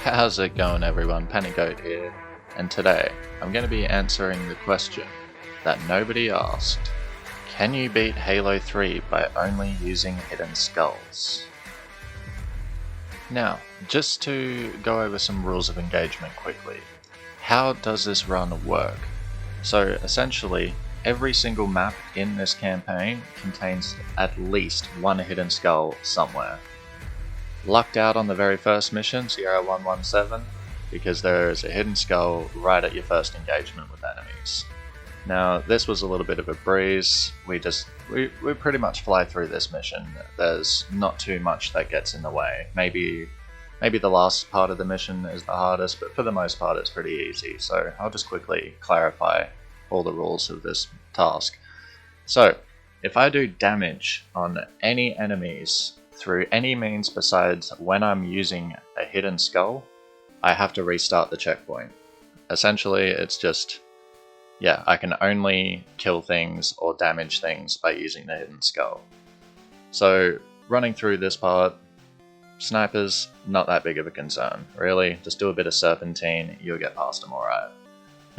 How's it going everyone, PanicGoat here, and today I'm going to be answering the question that nobody asked. Can you beat Halo 3 by only using hidden skulls? Now, just to go over some rules of engagement quickly. How does this run work? So essentially, every single map in this campaign contains at least one hidden skull somewhere. Lucked out on the very first mission, Sierra 117, because there is a hidden skull right at your first engagement with enemies. Now, this was a little bit of a breeze. We pretty much fly through this mission. There's not too much that gets in the way. Maybe the last part of the mission is the hardest, but for the most part it's pretty easy. So I'll just quickly clarify all the rules of this task. So, if I do damage on any enemies through any means besides when I'm using a hidden skull, I have to restart the checkpoint. Essentially, it's just, I can only kill things or damage things by using the hidden skull. So, running through this part, snipers, not that big of a concern, really. Just do a bit of serpentine, you'll get past them alright.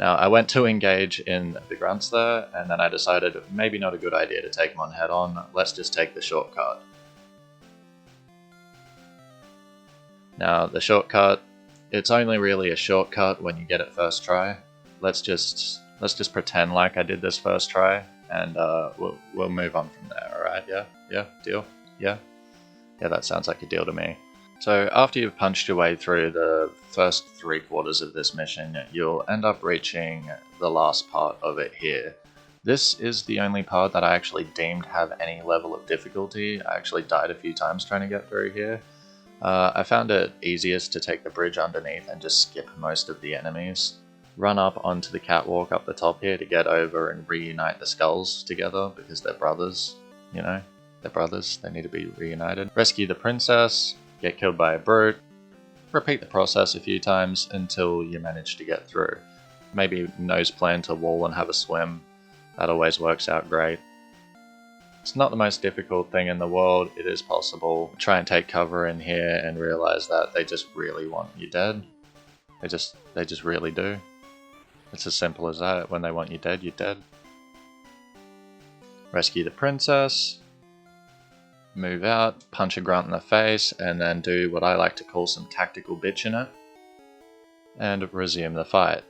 Now, I went to engage in the grunts there, and then I decided maybe not a good idea to take them on head on, let's just take the shortcut. Now, the shortcut, it's only really a shortcut when you get it first try. Let's just pretend like I did this first try, and we'll move on from there, alright? Yeah, deal? Yeah, that sounds like a deal to me. So after you've punched your way through the first 3/4 of this mission, you'll end up reaching the last part of it here. This is the only part that I actually deemed have any level of difficulty. I actually died a few times trying to get through here. I found it easiest to take the bridge underneath and just skip most of the enemies. Run up onto the catwalk up the top here to get over and reunite the skulls together because they're brothers, you know? They're brothers, they need to be reunited. Rescue the princess, get killed by a brute. Repeat the process a few times until you manage to get through. Maybe nose plant a wall and have a swim. That always works out great. It's not the most difficult thing in the world, it is possible. Try and take cover in here and realize that they just really want you dead. They just really do. It's as simple as that. When they want you dead, you're dead. Rescue the princess. Move out, punch a grunt in the face, and then do what I like to call some tactical bitch in it. And resume the fight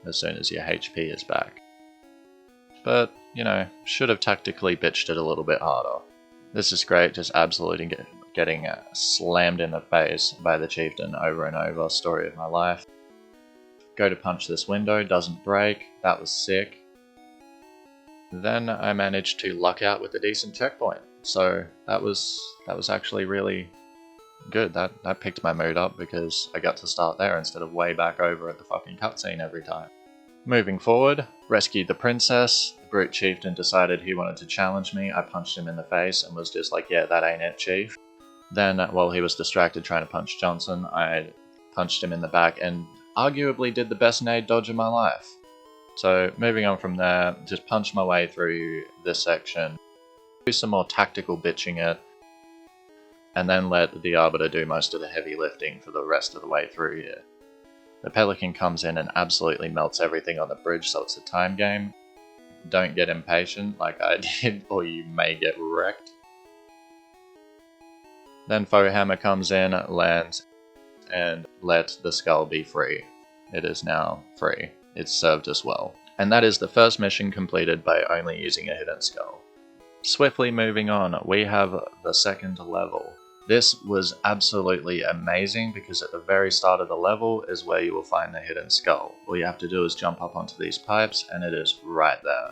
as soon as your HP is back. But, should have tactically bitched it a little bit harder. This is great, just absolutely getting slammed in the face by the chieftain over and over, story of my life. Go to punch this window, doesn't break, that was sick. Then I managed to luck out with a decent checkpoint, so that was actually really good. That picked my mood up because I got to start there instead of way back over at the fucking cutscene every time. Moving forward, rescued the princess. The brute chieftain decided he wanted to challenge me. I punched him in the face and was just like, yeah, that ain't it, chief. Then, while he was distracted trying to punch Johnson, I punched him in the back and arguably did the best nade dodge of my life. So, moving on from there, just punched my way through this section, do some more tactical bitching it, and then let the Arbiter do most of the heavy lifting for the rest of the way through here. The Pelican comes in and absolutely melts everything on the bridge, so it's a time game. Don't get impatient like I did, or you may get wrecked. Then Foe Hammer comes in, lands, and let the skull be free. It is now free. It's served us well. And that is the first mission completed by only using a hidden skull. Swiftly moving on, we have the second level. This was absolutely amazing because at the very start of the level is where you will find the hidden skull. All you have to do is jump up onto these pipes and it is right there.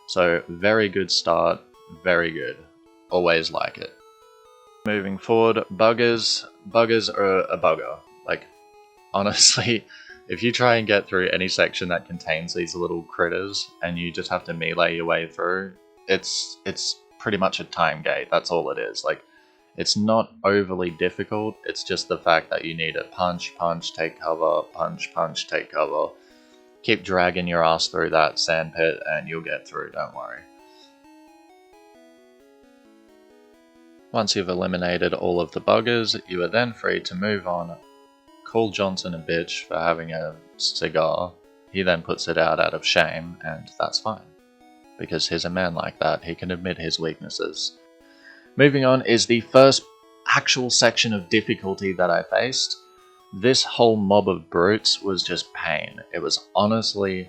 So very good start, very good. Always like it. Moving forward, buggers. Buggers are a bugger. Like, honestly, if you try and get through any section that contains these little critters and you just have to melee your way through, it's pretty much a time gate, that's all it is. Like, it's not overly difficult, it's just the fact that you need to punch, take cover, punch, take cover. Keep dragging your ass through that sand pit and you'll get through, don't worry. Once you've eliminated all of the buggers, you are then free to move on call Johnson a bitch for having a cigar. He then puts it out of shame, and that's fine. Because he's a man like that, he can admit his weaknesses. Moving on is the first actual section of difficulty that I faced. This whole mob of brutes was just pain. It was honestly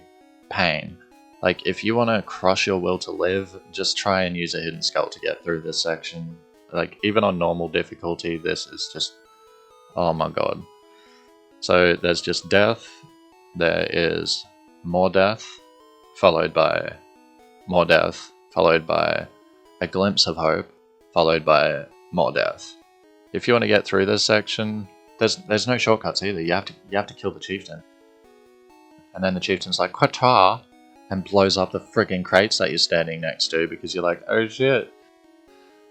pain. Like, if you want to crush your will to live, just try and use a hidden skull to get through this section. Like, even on normal difficulty, this is just... oh my god. So, there's just death. There is more death, followed by more death, followed by a glimpse of hope, followed by more death. If you want to get through this section, there's no shortcuts either. You have to kill the chieftain. And then the chieftain's like, "Quata!" and blows up the friggin' crates that you're standing next to because you're like, "Oh shit."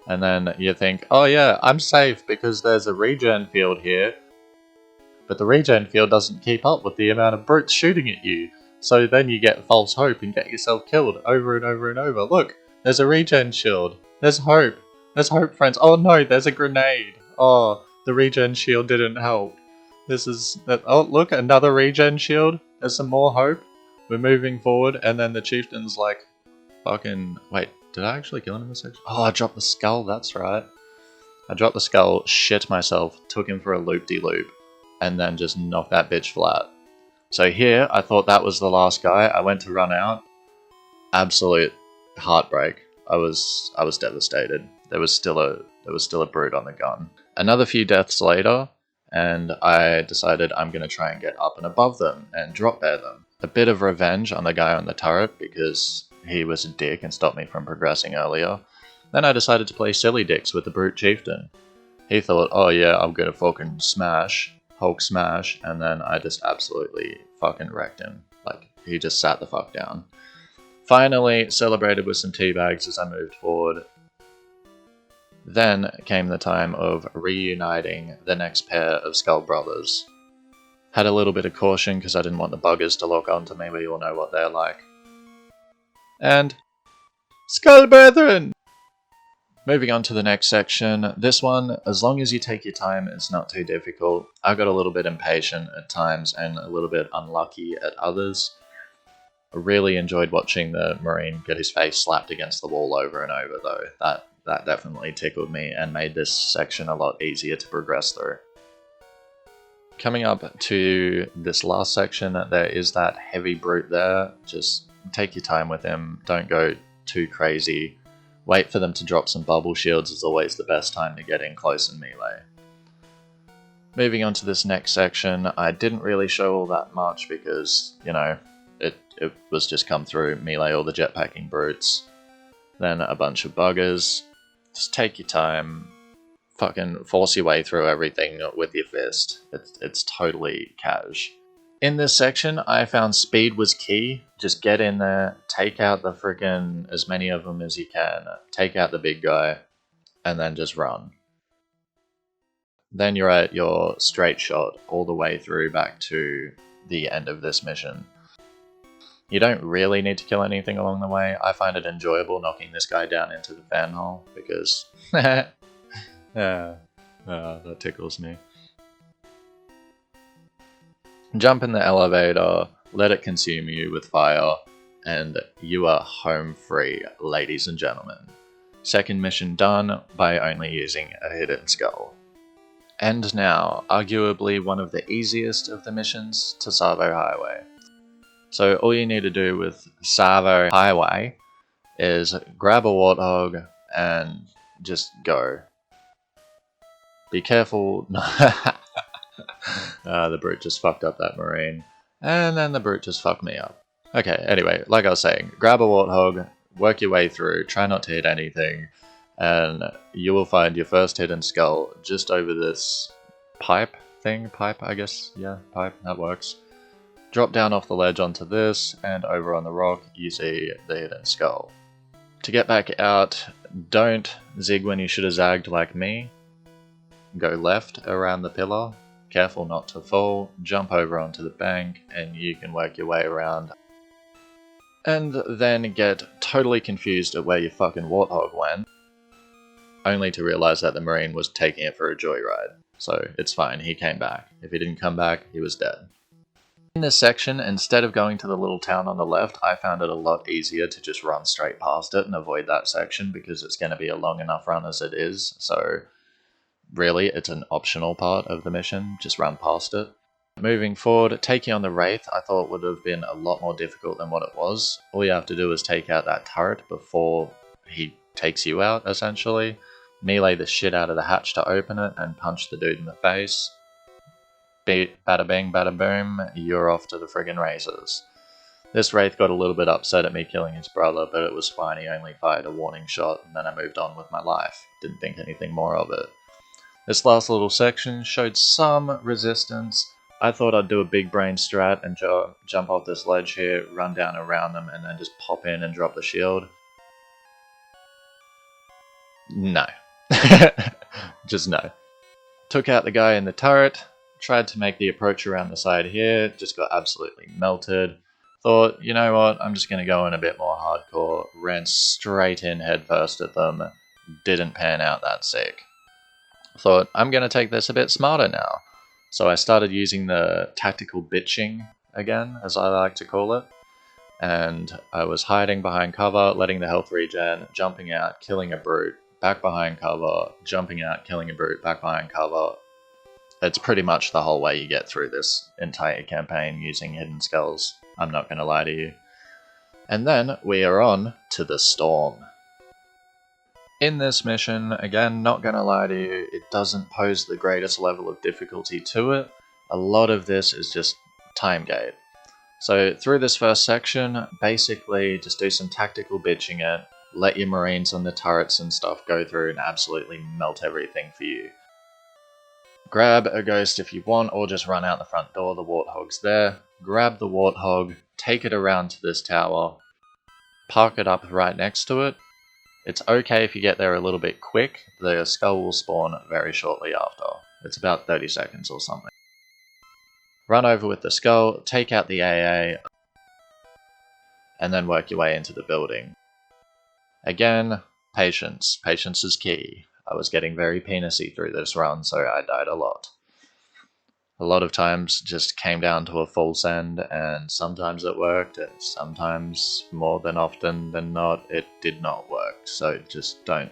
And then you think, "Oh yeah, I'm safe because there's a regen field here." But the regen field doesn't keep up with the amount of brutes shooting at you. So then you get false hope and get yourself killed over and over and over. Look, there's a regen shield. There's hope. There's hope, friends. Oh no, there's a grenade. Oh, the regen shield didn't help. Oh look, another regen shield. There's some more hope. We're moving forward, and then the chieftain's like, fucking... wait, did I actually kill him in this section? Oh, I dropped the skull, that's right. I dropped the skull, shit myself, took him for a loop-de-loop, and then just knocked that bitch flat. So here, I thought that was the last guy. I went to run out. Absolute heartbreak. I was devastated. There was still a brute on the gun. Another few deaths later, and I decided I'm going to try and get up and above them and drop bear them. A bit of revenge on the guy on the turret because he was a dick and stopped me from progressing earlier. Then I decided to play silly dicks with the brute chieftain. He thought, oh yeah, I'm going to fucking smash, Hulk smash, and then I just absolutely fucking wrecked him. Like, he just sat the fuck down. Finally, celebrated with some teabags as I moved forward. Then came the time of reuniting the next pair of Skull Brothers. Had a little bit of caution because I didn't want the buggers to lock onto me, but you all know what they're like. And... Skull Brethren! Moving on to the next section. This one, as long as you take your time, it's not too difficult. I got a little bit impatient at times and a little bit unlucky at others. I really enjoyed watching the Marine get his face slapped against the wall over and over, though. That definitely tickled me and made this section a lot easier to progress through. Coming up to this last section, there is that heavy brute there. Just take your time with him. Don't go too crazy. Wait for them to drop some bubble shields is always the best time to get in close and melee. Moving on to this next section, I didn't really show all that much because, you know, it was just come through, melee all the jetpacking brutes. Then a bunch of buggers. Just take your time. Fucking force your way through everything with your fist. It's totally cash. In this section, I found speed was key. Just get in there, take out the friggin' as many of them as you can, take out the big guy, and then just run. Then you're at your straight shot all the way through back to the end of this mission. You don't really need to kill anything along the way. I find it enjoyable knocking this guy down into the fan hole because... that tickles me. Jump in the elevator, let it consume you with fire, and you are home free, ladies and gentlemen. Second mission done by only using a hidden skull. And now, arguably one of the easiest of the missions to Savo Highway. So all you need to do with Savo Highway is grab a warthog and just go. Be careful. The brute just fucked up that Marine. And then the brute just fucked me up. Okay, anyway, like I was saying, grab a warthog, work your way through, try not to hit anything, and you will find your first hidden skull just over this pipe thing. Pipe, I guess. Yeah, pipe, that works. Drop down off the ledge onto this, and over on the rock, you see the hidden skull. To get back out, don't zig when you should have zagged like me. Go left around the pillar. Careful not to fall, jump over onto the bank, and you can work your way around. And then get totally confused at where your fucking warthog went, only to realise that the Marine was taking it for a joyride. so it's fine, he came back. If he didn't come back, he was dead. In this section, instead of going to the little town on the left, I found it a lot easier to just run straight past it and avoid that section because it's going to be a long enough run as it is, so really it's an optional part of the mission, just run past it. Moving forward, taking on the Wraith I thought would have been a lot more difficult than what it was. All you have to do is take out that turret before he takes you out, essentially. Melee the shit out of the hatch to open it and punch the dude in the face. Bada bing, bada boom, you're off to the friggin' races. This Wraith got a little bit upset at me killing his brother, but it was fine, he only fired a warning shot and then I moved on with my life. Didn't think anything more of it. This last little section showed some resistance. I thought I'd do a big brain strat and jump off this ledge here, run down around them, and then just pop in and drop the shield. No. Just no. Took out the guy in the turret, tried to make the approach around the side here, just got absolutely melted. Thought, you know what, I'm just going to go in a bit more hardcore, ran straight in headfirst at them, didn't pan out that sick. Thought, I'm going to take this a bit smarter now. So I started using the tactical bitching again, as I like to call it. And I was hiding behind cover, letting the health regen, jumping out, killing a brute, back behind cover, jumping out, killing a brute, back behind cover. It's pretty much the whole way you get through this entire campaign using hidden skulls. I'm not going to lie to you. And then we are on to the Storm. In this mission, again, not gonna lie to you, it doesn't pose the greatest level of difficulty to it. A lot of this is just time gate. So through this first section, basically just do some tactical bitching it, let your marines on the turrets and stuff go through and absolutely melt everything for you. Grab a ghost if you want, or just run out the front door, the warthog's there. Grab the warthog, take it around to this tower, park it up right next to it. It's okay if you get there a little bit quick, the skull will spawn very shortly after. It's about 30 seconds or something. Run over with the skull, take out the AA, and then work your way into the building. Again, patience. Patience is key. I was getting very penisy through this run, so I died a lot. A lot of times just came down to a full send, and sometimes it worked, and sometimes, more than often than not, it did not work. So just don't,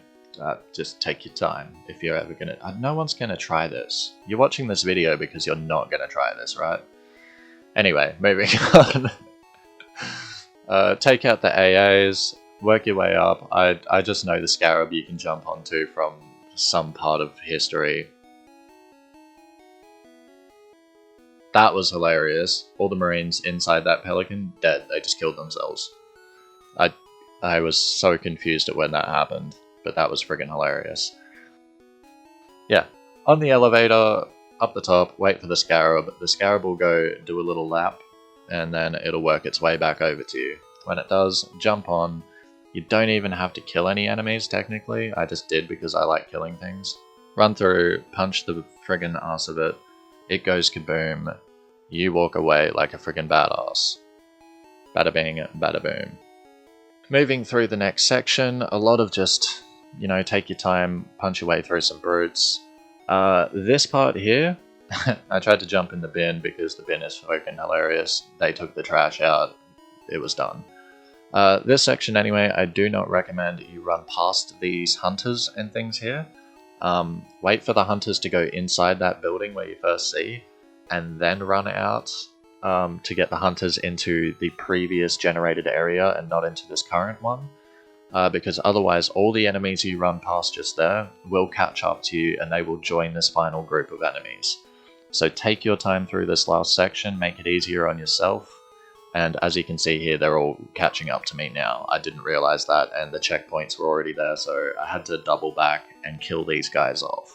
just take your time if you're ever gonna, no one's gonna try this. You're watching this video because you're not gonna try this, right? Anyway, moving on. Take out the AAs, work your way up. I just know the Scarab you can jump onto from some part of history. That was hilarious. All the marines inside that pelican, dead. They just killed themselves. I was so confused at when that happened, but that was friggin' hilarious. Yeah, on the elevator, up the top, wait for the Scarab. The Scarab will go do a little lap, and then it'll work its way back over to you. When it does, jump on. You don't even have to kill any enemies, technically. I just did because I like killing things. Run through, punch the friggin' ass of it. It goes kaboom. You walk away like a friggin' badass. Bada bing, bada boom. Moving through the next section, a lot of just, you know, take your time, punch your way through some brutes. This part here, I tried to jump in the bin because the bin is fucking hilarious. They took the trash out. It was done. This section anyway, I do not recommend you run past these hunters and things here. Wait for the hunters to go inside that building where you first see, and then run out to get the hunters into the previous generated area and not into this current one. Because otherwise all the enemies you run past just there will catch up to you and they will join this final group of enemies. So take your time through this last section, make it easier on yourself. And as you can see here, they're all catching up to me now. I didn't realize that, and the checkpoints were already there, so I had to double back and kill these guys off.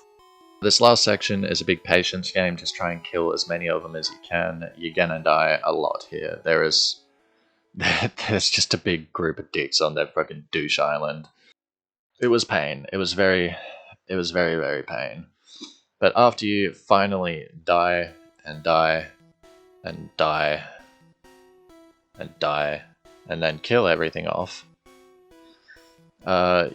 This last section is a big patience game. Just try and kill as many of them as you can. You're gonna die a lot here. There's just a big group of dicks on that fucking douche island. It was pain. It was very, very pain. But after you finally die and die and die and die, and then kill everything off,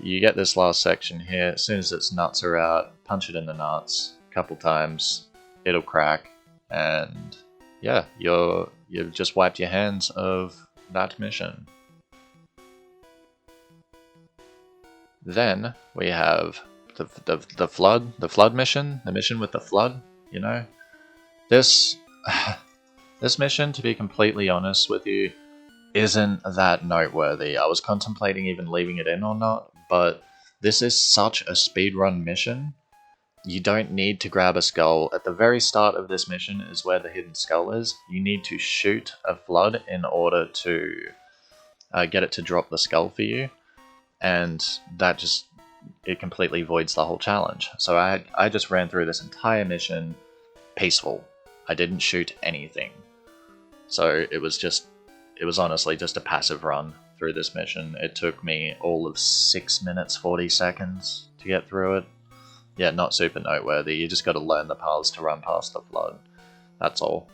you get this last section here. As soon as its nuts are out, punch it in the nuts, couple times, it'll crack, and yeah, you've just wiped your hands of that mission. Then we have the flood mission, the mission with the flood. You know, this this mission, to be completely honest with you, isn't that noteworthy. I was contemplating even leaving it in or not, but this is such a speedrun mission. You don't need to grab a skull. At the very start of this mission is where the hidden skull is. You need to shoot a flood in order to get it to drop the skull for you, and that just, it completely voids the whole challenge. So I just ran through this entire mission peaceful. I didn't shoot anything. So it was honestly just a passive run through this mission. It took me all of 6 minutes 40 seconds to get through it. Yeah, not super noteworthy. You just got to learn the paths to run past the flood. That's all.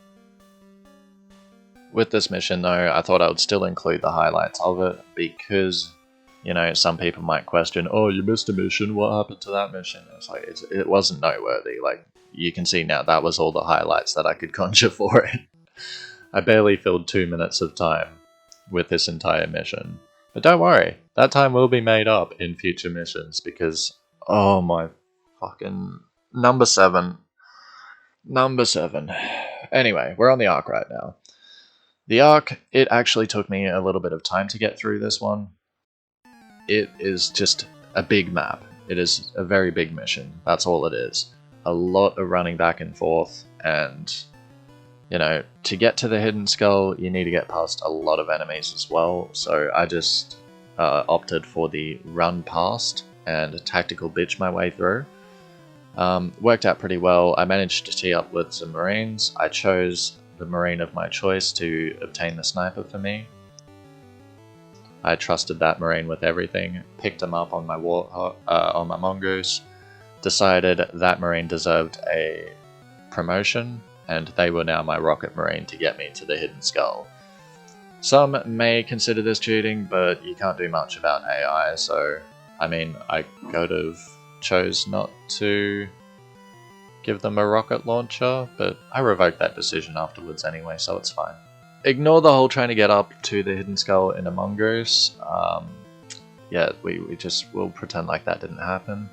With this mission though, I thought I would still include the highlights of it because, you know, some people might question, oh, you missed a mission, what happened to that mission? It's like, it wasn't noteworthy. Like, you can see now that was all the highlights that I could conjure for it. I barely filled 2 minutes of time with this entire mission. But don't worry, that time will be made up in future missions because, oh my fucking... Number 7. Anyway, we're on the Ark right now. The Ark, it actually took me a little bit of time to get through this one. It is just a big map. It is a very big mission. That's all it is. A lot of running back and forth, and, you know, to get to the hidden skull, you need to get past a lot of enemies as well. So I just opted for the run past and tactical bitch my way through. Worked out pretty well. I managed to tee up with some Marines. I chose the Marine of my choice to obtain the sniper for me. I trusted that Marine with everything, picked him up on my on my mongoose, decided that Marine deserved a promotion, and they were now my rocket Marine to get me to the hidden skull. Some may consider this cheating, but you can't do much about AI, so I mean, I could have chose not to give them a rocket launcher, but I revoked that decision afterwards anyway, so it's fine. Ignore the whole trying to get up to the hidden skull in a mongoose. Yeah, we'll pretend like that didn't happen.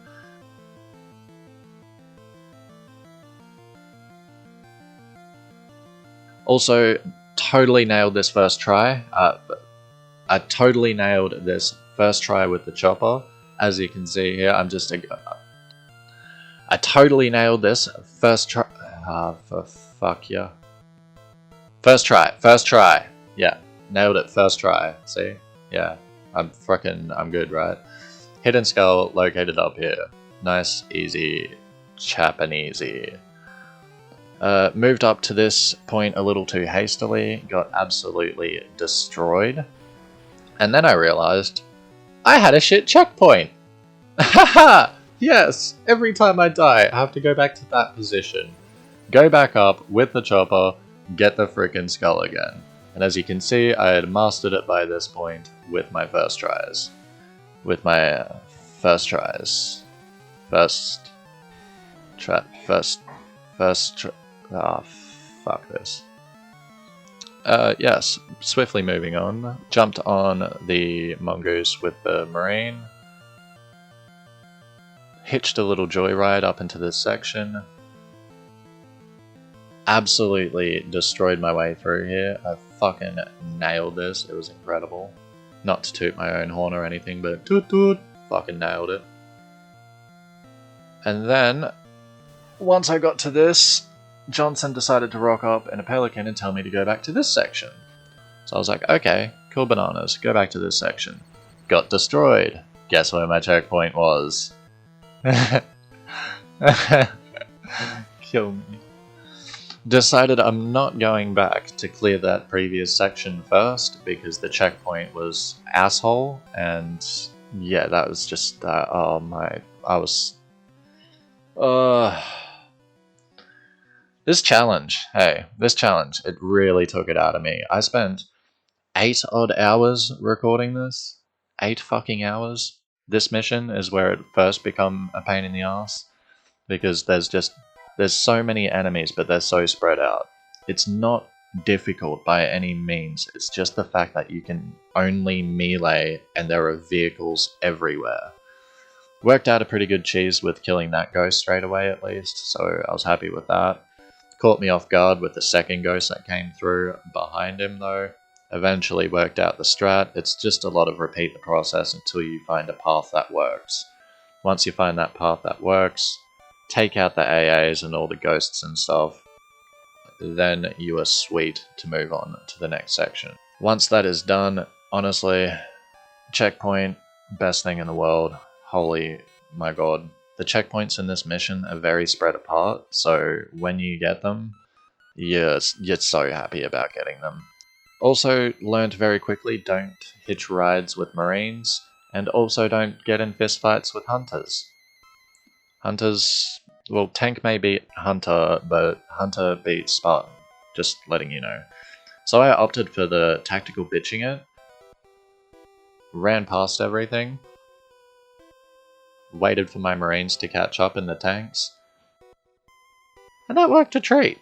Also, totally nailed this first try. I totally nailed this first try with the chopper. As you can see here, I totally nailed this first try. For fuck yeah. First try. Yeah, nailed it first try. See? Yeah, I'm good, right? Hidden skull located up here. Nice, easy, Japanesey. Moved up to this point a little too hastily, got absolutely destroyed. And then I realized I had a shit checkpoint. Haha! Yes, every time I die, I have to go back to that position. Go back up with the chopper, get the frickin' skull again. And as you can see, I had mastered it by this point with my first tries. Ah, fuck this. Yes, swiftly moving on. Jumped on the mongoose with the marine. Hitched a little joyride up into this section. Absolutely destroyed my way through here. I fucking nailed this. It was incredible. Not to toot my own horn or anything, but toot toot. Fucking nailed it. And then, once I got to this, Johnson decided to rock up in a pelican and tell me to go back to this section. So I was like, okay, cool bananas, go back to this section. Got destroyed. Guess where my checkpoint was? Kill me. Decided I'm not going back to clear that previous section first because the checkpoint was asshole, and yeah, that was just this challenge, it really took it out of me. I spent 8 odd hours recording this. 8 fucking hours. This mission is where it first become a pain in the ass, because there's just There's so many enemies, but they're so spread out. It's not difficult by any means, it's just the fact that you can only melee and there are vehicles everywhere. Worked out a pretty good cheese with killing that ghost straight away at least, so I was happy with that. Caught me off guard with the second ghost that came through behind him though. Eventually worked out the strat. It's just a lot of repeat the process until you find a path that works. Once you find that path that works, take out the AAs and all the ghosts and stuff, then you are sweet to move on to the next section. Once that is done, honestly, checkpoint, best thing in the world. Holy my god. The checkpoints in this mission are very spread apart, so when you get them, you're so happy about getting them. Also, learned very quickly, don't hitch rides with Marines, and also don't get in fistfights with Hunters. Hunters, well, Tank may beat Hunter, but Hunter beats Spartan, just letting you know. So I opted for the tactical bitching it, ran past everything, waited for my Marines to catch up in the tanks, and that worked a treat.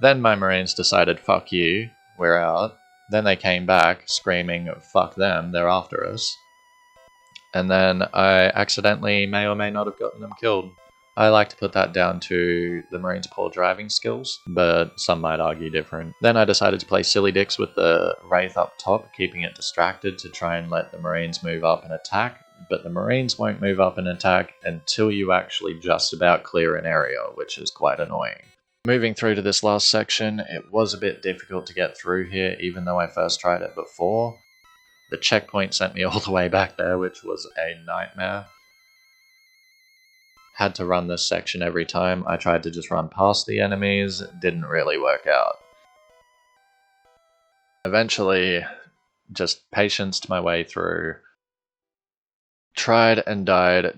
Then my Marines decided, fuck you, we're out. Then they came back screaming, fuck them, they're after us. And then I accidentally may or may not have gotten them killed. I like to put that down to the Marines' poor driving skills, but some might argue different. Then I decided to play silly dicks with the Wraith up top, keeping it distracted to try and let the Marines move up and attack, but the Marines won't move up and attack until you actually just about clear an area, which is quite annoying. Moving through to this last section, it was a bit difficult to get through here, even though I first tried it before. The checkpoint sent me all the way back there, which was a nightmare. Had to run this section every time. I tried to just run past the enemies, didn't really work out. Eventually, just patience my way through. Tried and died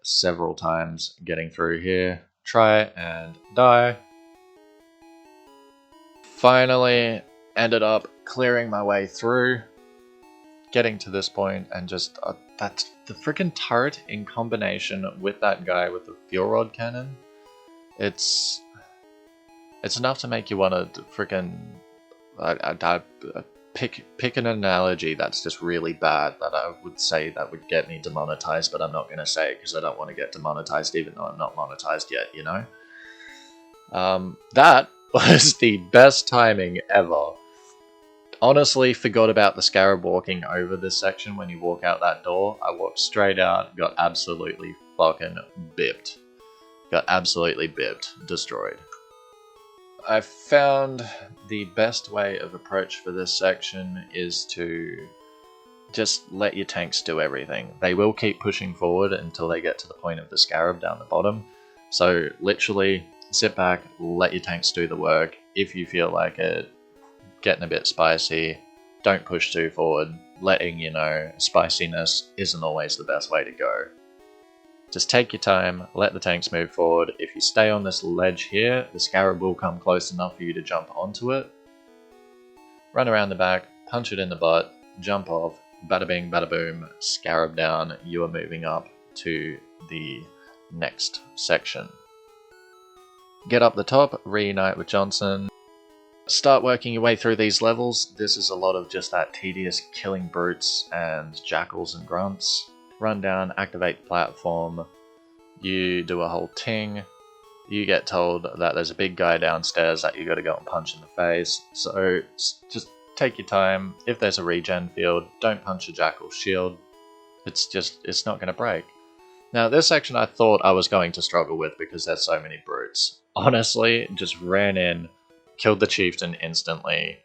several times getting through here. Try and die. Finally ended up clearing my way through, getting to this point, and just that's the freaking turret in combination with that guy with the fuel rod cannon. It's enough to make you want to freaking pick an analogy that's just really bad that I would say that would get me demonetized, but I'm not going to say it because I don't want to get demonetized even though I'm not monetized yet, you know? That was the best timing ever. Honestly, forgot about the scarab walking over this section when you walk out that door. I walked straight out, got absolutely fucking bipped. Got absolutely bipped, destroyed. I found the best way of approach for this section is to just let your tanks do everything. They will keep pushing forward until they get to the point of the scarab down the bottom. So literally sit back, let your tanks do the work. If you feel like it getting a bit spicy, don't push too forward. Letting you know spiciness isn't always the best way to go. Just take your time, let the tanks move forward. If you stay on this ledge here, the scarab will come close enough for you to jump onto it. Run around the back, punch it in the butt, jump off, bada bing, bada boom, scarab down. You are moving up to the next section. Get up the top, reunite with Johnson. Start working your way through these levels. This is a lot of just that tedious killing brutes and jackals and grunts. Run down, activate the platform, you do a whole ting, you get told that there's a big guy downstairs that you gotta go and punch in the face, so just take your time. If there's a regen field, don't punch a jackal's shield, it's not gonna break. Now this section I thought I was going to struggle with because there's so many brutes. Honestly, just ran in, killed the chieftain instantly,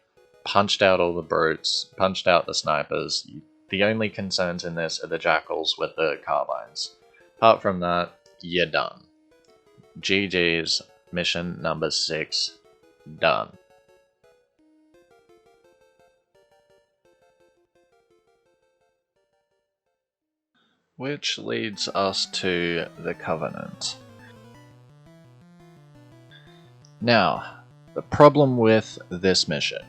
punched out all the brutes, punched out the snipers. The only concerns in this are the jackals with the carbines. Apart from that, you're done. GG's, mission number 6, done. Which leads us to the Covenant. Now, the problem with this mission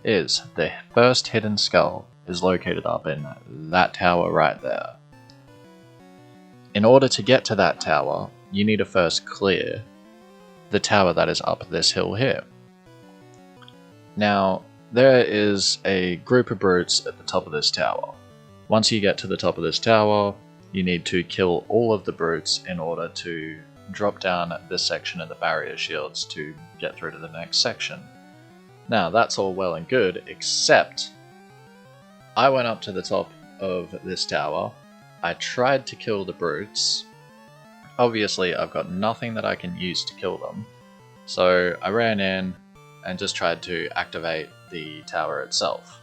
is the first hidden skull is located up in that tower right there. In order to get to that tower, you need to first clear the tower that is up this hill here. Now, there is a group of brutes at the top of this tower. Once you get to the top of this tower, you need to kill all of the brutes in order to drop down this section of the barrier shields to get through to the next section. Now, that's all well and good, except I went up to the top of this tower, I tried to kill the brutes. Obviously, I've got nothing that I can use to kill them, so I ran in and just tried to activate the tower itself.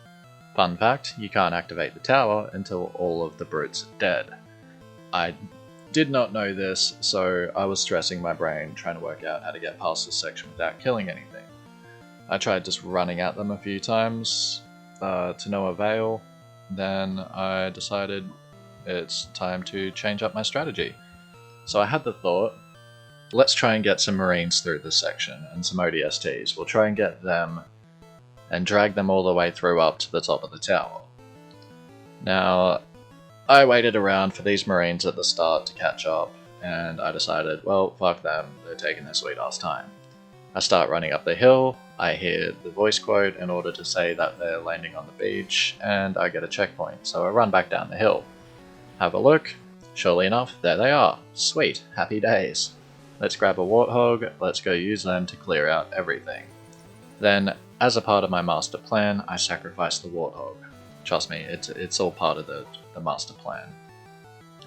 Fun fact, you can't activate the tower until all of the brutes are dead. I did not know this, so I was stressing my brain trying to work out how to get past this section without killing anything. I tried just running at them a few times, to no avail. Then I decided it's time to change up my strategy. So I had the thought, let's try and get some Marines through this section, and some ODSTs. We'll try and get them and drag them all the way through up to the top of the tower. Now, I waited around for these Marines at the start to catch up, and I decided, well, fuck them, they're taking their sweet ass time. I start running up the hill, I hear the voice quote in order to say that they're landing on the beach, and I get a checkpoint, so I run back down the hill. Have a look, surely enough, there they are. Sweet, happy days. Let's grab a warthog, let's go use them to clear out everything. Then, as a part of my master plan, I sacrifice the warthog. Trust me, it's all part of the master plan.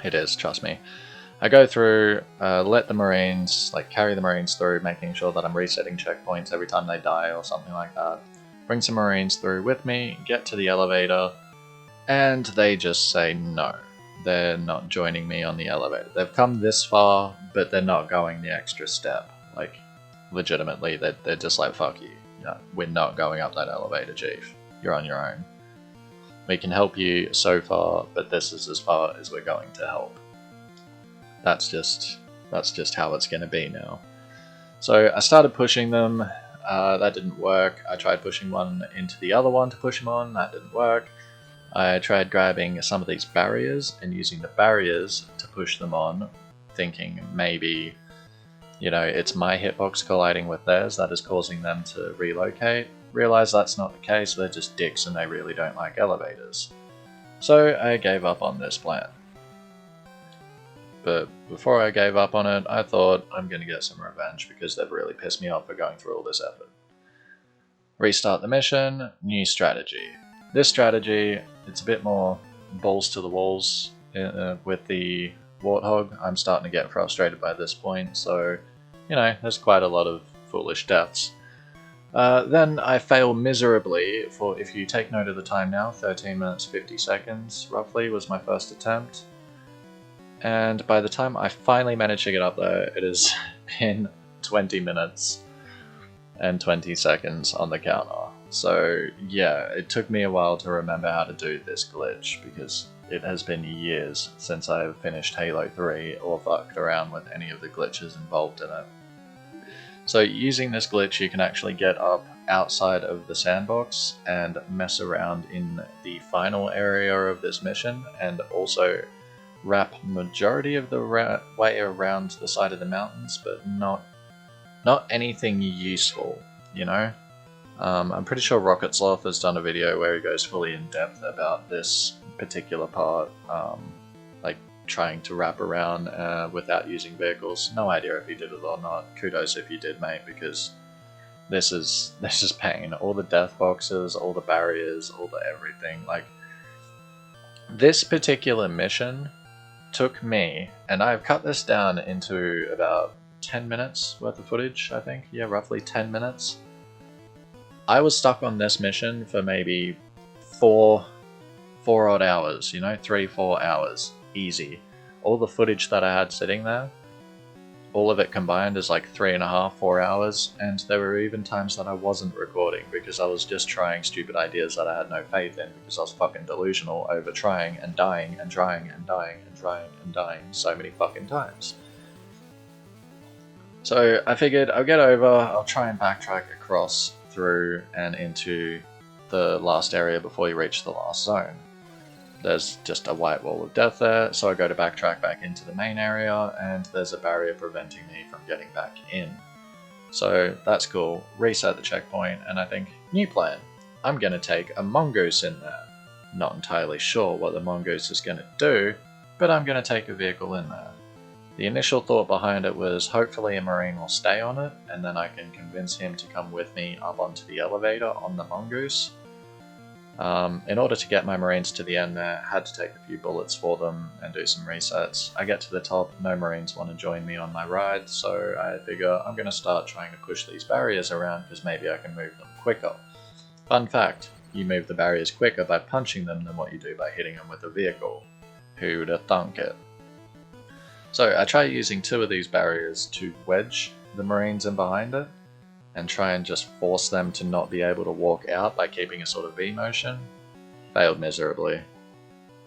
It is, trust me. I go through, let the Marines, carry the Marines through, making sure that I'm resetting checkpoints every time they die or something like that. Bring some Marines through with me, get to the elevator, and they just say no. They're not joining me on the elevator. They've come this far, but they're not going the extra step. Legitimately, they're just like, fuck you. Yeah, we're not going up that elevator, Chief. You're on your own. We can help you so far, but this is as far as we're going to help. That's just how it's going to be now. So I started pushing them. That didn't work. I tried pushing one into the other one to push them on. That didn't work. I tried grabbing some of these barriers and using the barriers to push them on, thinking maybe, it's my hitbox colliding with theirs that is causing them to relocate. Realize that's not the case. They're just dicks and they really don't like elevators. So I gave up on this plan. But before I gave up on it, I thought I'm going to get some revenge because they've really pissed me off for going through all this effort. Restart the mission, new strategy. This strategy, it's a bit more balls to the walls with the Warthog. I'm starting to get frustrated by this point, so, there's quite a lot of foolish deaths. Then I fail miserably for, if you take note of the time now, 13 minutes 50 seconds roughly was my first attempt. And by the time I finally managed to get up there, it has been 20 minutes and 20 seconds on the counter. So yeah, it took me a while to remember how to do this glitch because it has been years since I've finished Halo 3 or fucked around with any of the glitches involved in it. So using this glitch, you can actually get up outside of the sandbox and mess around in the final area of this mission, and also wrap majority of the way around the side of the mountains, but not anything useful, I'm pretty sure Rocket Sloth has done a video where he goes fully in depth about this particular part, trying to wrap around without using vehicles. No idea if he did it or not. Kudos if you did, mate, because this is pain. All the death boxes, all the barriers, all the everything. This particular mission took me, and I've cut this down into about 10 minutes worth of footage, I think. Yeah, roughly 10 minutes. I was stuck on this mission for maybe 4 odd hours, 3-4 hours. Easy. All the footage that I had sitting there, all of it combined is 3.5-4 hours, and there were even times that I wasn't recording because I was just trying stupid ideas that I had no faith in because I was fucking delusional over trying and dying and trying and dying and trying and dying so many fucking times. So I figured I'll get over, I'll try and backtrack across through and into the last area before you reach the last zone. there's just a white wall of death there, so I go to backtrack back into the main area, and there's a barrier preventing me from getting back in. So that's cool. Reset the checkpoint, and I think, new plan. I'm going to take a mongoose in there. Not entirely sure what the mongoose is going to do, but I'm going to take a vehicle in there. The initial thought behind it was hopefully a marine will stay on it, and then I can convince him to come with me up onto the elevator on the mongoose. In order to get my marines to the end there, I had to take a few bullets for them and do some resets. I get to the top, no marines want to join me on my ride, so I figure I'm going to start trying to push these barriers around because maybe I can move them quicker. Fun fact, you move the barriers quicker by punching them than what you do by hitting them with a vehicle. Who'd have thunk it? So I try using 2 of these barriers to wedge the marines in behind it, and try and just force them to not be able to walk out by keeping a sort of V motion. Failed miserably.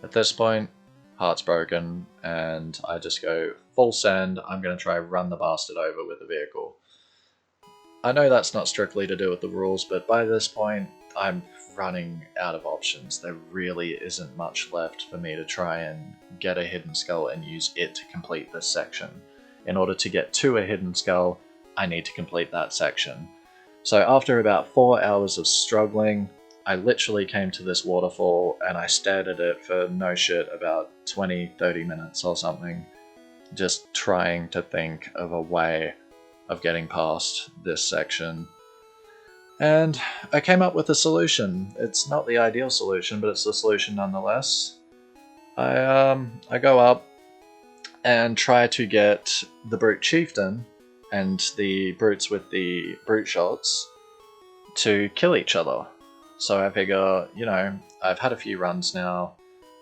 At this point, heart's broken, and I just go full send. I'm going to try run the bastard over with the vehicle. I know that's not strictly to do with the rules, but by this point, I'm running out of options. There really isn't much left for me to try and get a hidden skull and use it to complete this section. In order to get to a hidden skull, I need to complete that section. So after about 4 hours of struggling, I literally came to this waterfall and I stared at it for no shit about 20-30 minutes or something, just trying to think of a way of getting past this section. And I came up with a solution. It's not the ideal solution, but it's the solution nonetheless. I go up and try to get the brute chieftain and the brutes with the brute shots to kill each other. So I figure, you know, I've had a few runs now.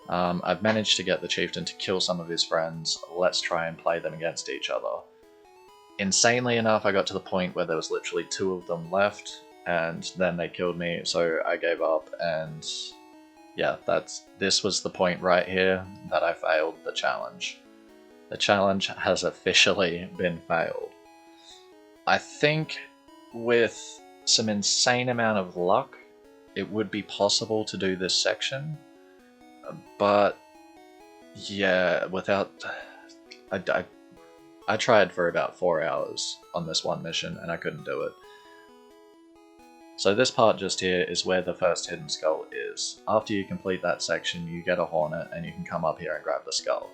I've managed to get the chieftain to kill some of his friends. Let's try and play them against each other. Insanely enough, I got to the point where there was literally 2 of them left, and then they killed me, so I gave up, and yeah, this was the point right here that I failed the challenge. The challenge has officially been failed. I think with some insane amount of luck, it would be possible to do this section, but yeah, I tried for about 4 hours on this one mission and I couldn't do it. So this part just here is where the first hidden skull is. After you complete that section, you get a hornet and you can come up here and grab the skull.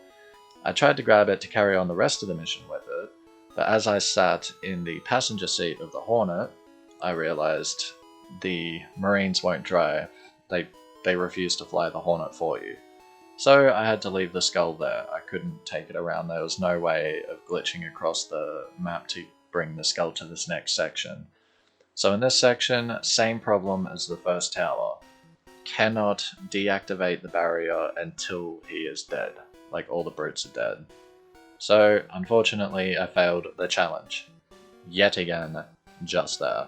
I tried to grab it to carry on the rest of the mission with it, but as I sat in the passenger seat of the hornet, I realized the marines won't drive. They refuse to fly the hornet for you. So I had to leave the skull there. I couldn't take it around. There was no way of glitching across the map to bring the skull to this next section. So in this section, same problem as the first tower. Cannot deactivate the barrier until he is dead. Like all the brutes are dead. So unfortunately I failed the challenge. Yet again, just there.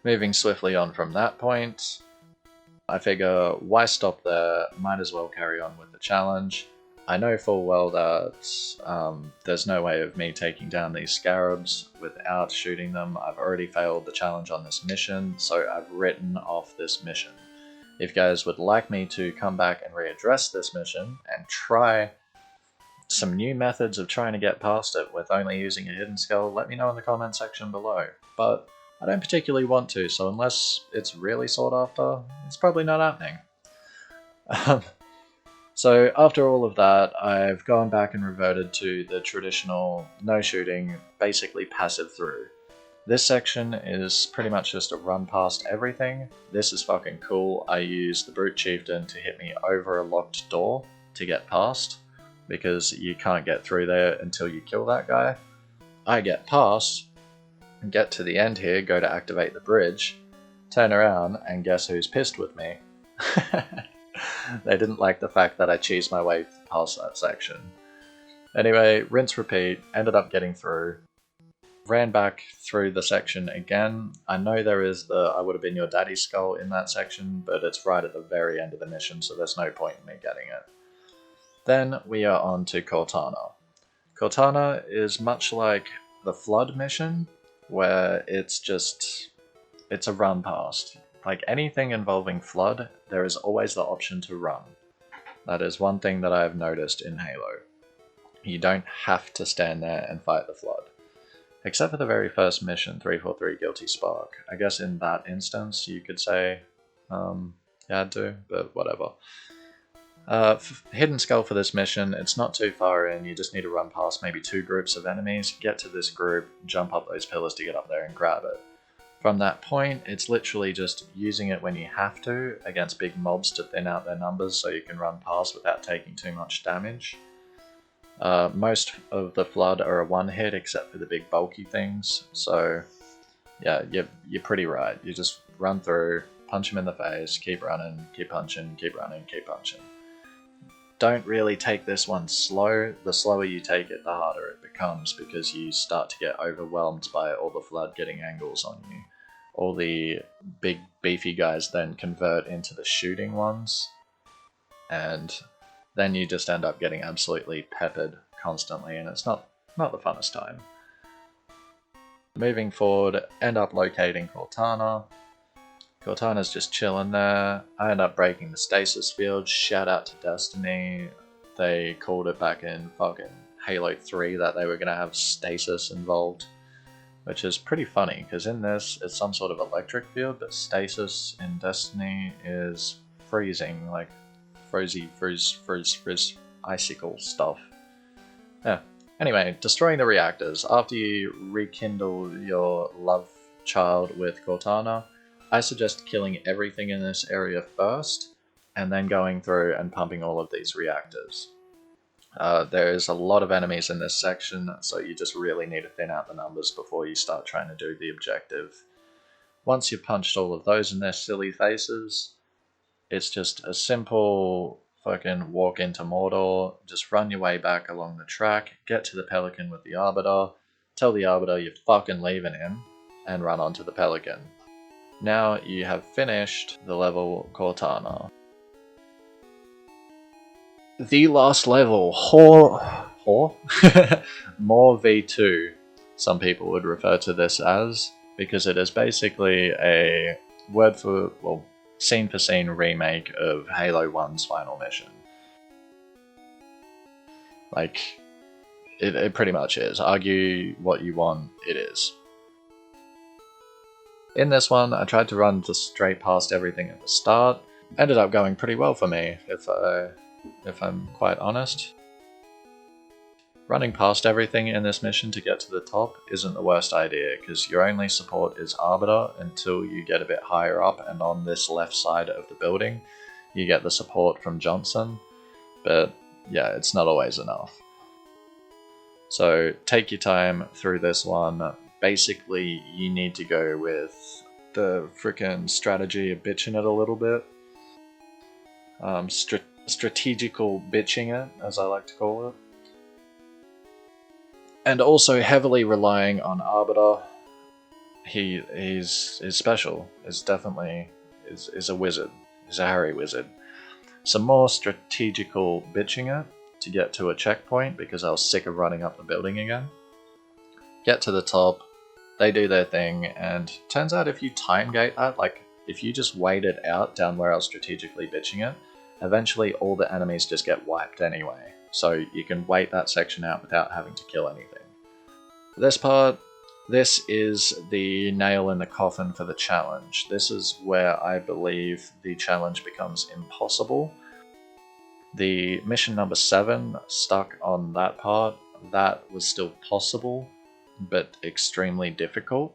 Moving swiftly on from that point, I figure why stop there, might as well carry on with the challenge. I know full well that there's no way of me taking down these scarabs without shooting them. I've already failed the challenge on this mission, so I've written off this mission. If you guys would like me to come back and readdress this mission and try some new methods of trying to get past it with only using a hidden skull, let me know in the comment section below. But I don't particularly want to, so unless it's really sought after, it's probably not happening. So after all of that, I've gone back and reverted to the traditional no shooting, basically passive through. This section is pretty much just a run past everything. This is fucking cool. I use the brute chieftain to hit me over a locked door to get past, because you can't get through there until you kill that guy. I get past, get to the end here, go to activate the bridge, turn around, and guess who's pissed with me? They didn't like the fact that I cheesed my way past that section. Anyway, rinse repeat, ended up getting through, ran back through the section again. I know there is the I would have been your daddy's skull in that section, but it's right at the very end of the mission, so there's no point in me getting it. Then we are on to Cortana. Cortana is much like the Flood mission, where it's a run past. like anything involving flood, there is always the option to run. That is one thing that I have noticed in Halo. You don't have to stand there and fight the flood. Except for the very first mission, 343 Guilty Spark. I guess in that instance you could say you had to, but whatever. Hidden Skull for this mission, it's not too far in, you just need to run past maybe 2 groups of enemies, get to this group, jump up those pillars to get up there and grab it. From that point, it's literally just using it when you have to against big mobs to thin out their numbers so you can run past without taking too much damage. Most of the flood are a one hit except for the big bulky things, so yeah, you're pretty right. You just run through, punch them in the face, keep running, keep punching, keep running, keep punching. Don't really take this one slow. The slower you take it, the harder it becomes because you start to get overwhelmed by all the flood getting angles on you. All the big beefy guys then convert into the shooting ones, and then you just end up getting absolutely peppered constantly, and it's not the funnest time. Moving forward, end up locating Cortana. Cortana's just chilling there. I end up breaking the stasis field. Shout out to Destiny. They called it back in fucking Halo 3 that they were going to have stasis involved, which is pretty funny because in this it's some sort of electric field, but stasis in Destiny is freezing, like freeze, icicle stuff. Yeah. Anyway, destroying the reactors. After you rekindle your love child with Cortana, I suggest killing everything in this area first, and then going through and pumping all of these reactors. There's a lot of enemies in this section, so you just really need to thin out the numbers before you start trying to do the objective. Once you've punched all of those in their silly faces, it's just a simple fucking walk into Mordor, just run your way back along the track, get to the Pelican with the Arbiter, tell the Arbiter you're fucking leaving him, and run onto the Pelican. Now you have finished the level Cortana. The last level, More V2, some people would refer to this as, because it is basically a scene for scene remake of Halo 1's final mission. Like, it pretty much is. Argue what you want, it is. In this one, I tried to run just straight past everything at the start. Ended up going pretty well for me, if I'm quite honest. Running past everything in this mission to get to the top isn't the worst idea, because your only support is Arbiter until you get a bit higher up, and on this left side of the building you get the support from Johnson, but yeah, it's not always enough. So take your time through this one. Basically, you need to go with the frickin' strategy of bitching it a little bit. Strategical bitching it, as I like to call it. And also heavily relying on Arbiter. He's special. Is definitely is a wizard. He's a Harry wizard. Some more strategical bitching it to get to a checkpoint because I was sick of running up the building again. Get to the top, they do their thing, and turns out if you time gate that, like if you just wait it out down where I was strategically bitching it, eventually all the enemies just get wiped anyway. So you can wait that section out without having to kill anything. This part, this is the nail in the coffin for the challenge. This is where I believe the challenge becomes impossible. The mission number 7, stuck on that part, that was still possible, but extremely difficult.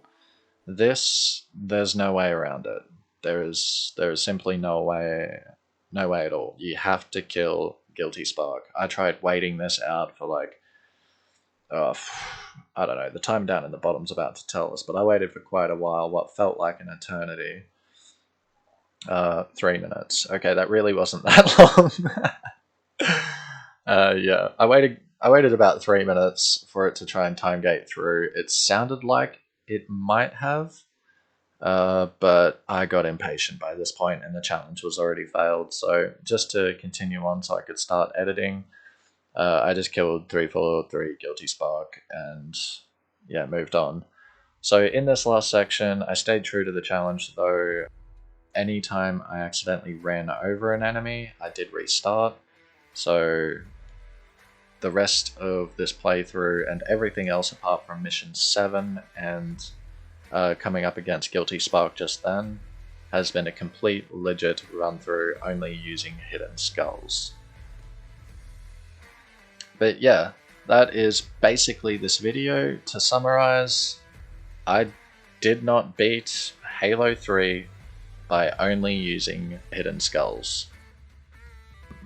This, there's no way around it. There is simply no way at all. You have to kill Guilty Spark. I tried waiting this out for like, I don't know, the time down in the bottom's about to tell us, but I waited for quite a while, what felt like an eternity. 3 minutes. Okay, that really wasn't that long. Yeah, I waited about 3 minutes for it to try and time gate through. It sounded like it might have, but I got impatient by this point and the challenge was already failed. So just to continue on so I could start editing, I just killed 343 Guilty Spark and yeah, moved on. So in this last section, I stayed true to the challenge though. anytime I accidentally ran over an enemy, I did restart. So the rest of this playthrough and everything else apart from mission 7 and coming up against Guilty Spark just then has been a complete legit run through only using hidden skulls. But yeah, that is basically this video. To summarize, I did not beat Halo 3 by only using hidden skulls.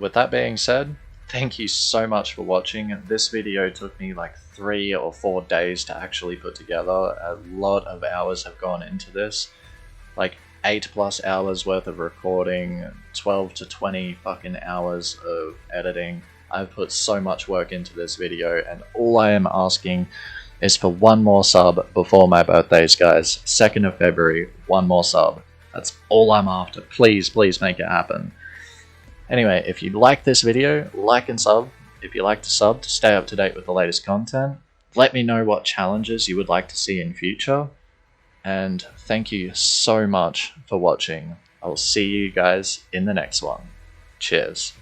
With that being said, thank you so much for watching. This video took me like 3 or 4 days to actually put together. A lot of hours have gone into this. Like 8+ hours worth of recording, 12 to 20 fucking hours of editing. I've put so much work into this video, and all I am asking is for one more sub before my birthdays, guys. 2nd of February, one more sub. That's all I'm after. Please, please make it happen. Anyway, if you like this video, like and sub. If you like to sub to stay up to date with the latest content, let me know what challenges you would like to see in future. And thank you so much for watching. I will see you guys in the next one. Cheers.